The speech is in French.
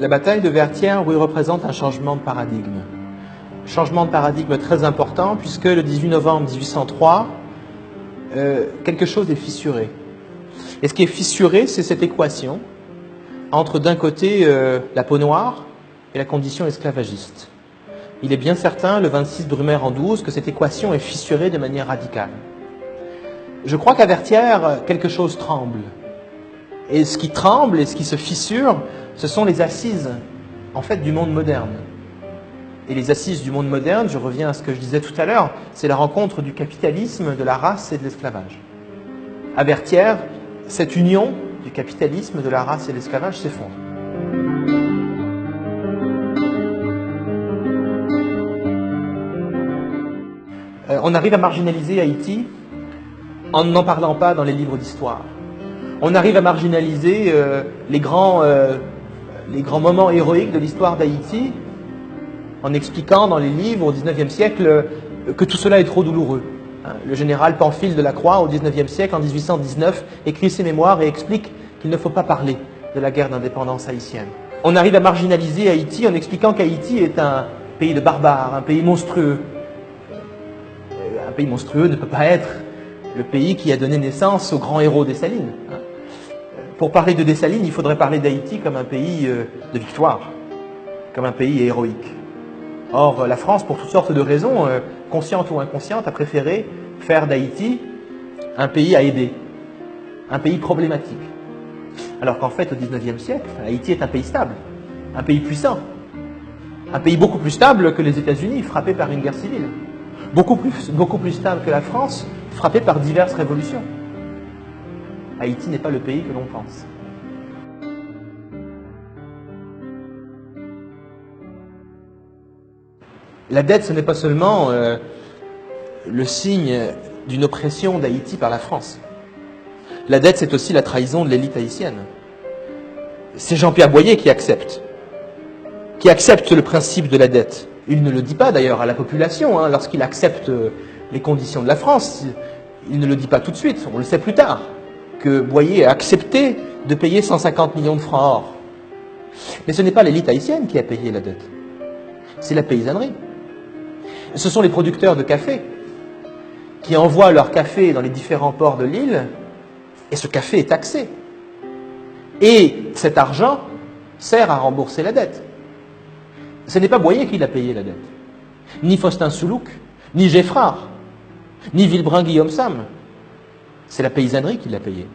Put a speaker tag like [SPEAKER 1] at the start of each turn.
[SPEAKER 1] La bataille de Vertières, oui, représente un changement de paradigme. Changement de paradigme très important, puisque le 18 novembre 1803, quelque chose est fissuré. Et ce qui est fissuré, c'est cette équation entre, d'un côté, la peau noire et la condition esclavagiste. Il est bien certain, le 26 Brumaire en 12, que cette équation est fissurée de manière radicale. Je crois qu'à Vertières, quelque chose tremble. Et ce qui tremble et ce qui se fissure, ce sont les assises, en fait, du monde moderne. Et les assises du monde moderne, je reviens à ce que je disais tout à l'heure, c'est la rencontre du capitalisme, de la race et de l'esclavage. À Vertières, cette union du capitalisme, de la race et de l'esclavage s'effondre. On arrive à marginaliser Haïti en n'en parlant pas dans les livres d'histoire. On arrive à marginaliser les grands moments héroïques de l'histoire d'Haïti en expliquant dans les livres au XIXe siècle que tout cela est trop douloureux. Le général Pamphile de la Croix, au XIXe siècle, en 1819, écrit ses mémoires et explique qu'il ne faut pas parler de la guerre d'indépendance haïtienne. On arrive à marginaliser Haïti en expliquant qu'Haïti est un pays de barbares, un pays monstrueux. Un pays monstrueux ne peut pas être le pays qui a donné naissance aux grands héros Dessalines. Pour parler de Dessalines, il faudrait parler d'Haïti comme un pays de victoire, comme un pays héroïque. Or, la France, pour toutes sortes de raisons, conscientes ou inconscientes, a préféré faire d'Haïti un pays à aider, un pays problématique. Alors qu'en fait, au XIXe siècle, Haïti est un pays stable, un pays puissant, un pays beaucoup plus stable que les États-Unis, frappé par une guerre civile, beaucoup plus stable que la France, frappé par diverses révolutions. Haïti n'est pas le pays que l'on pense. La dette, ce n'est pas seulement le signe d'une oppression d'Haïti par la France. La dette, c'est aussi la trahison de l'élite haïtienne. C'est Jean-Pierre Boyer qui accepte le principe de la dette. Il ne le dit pas d'ailleurs à la population, lorsqu'il accepte les conditions de la France. Il ne le dit pas tout de suite, on le sait plus tard, que Boyer a accepté de payer 150 millions de francs or. Mais ce n'est pas l'élite haïtienne qui a payé la dette, c'est la paysannerie. Ce sont les producteurs de café qui envoient leur café dans les différents ports de l'île, et ce café est taxé. Et cet argent sert à rembourser la dette. Ce n'est pas Boyer qui l'a payé la dette, ni Faustin Soulouque, ni Geffrard, ni Vilbrun Guillaume Sam. C'est la paysannerie qui l'a payé.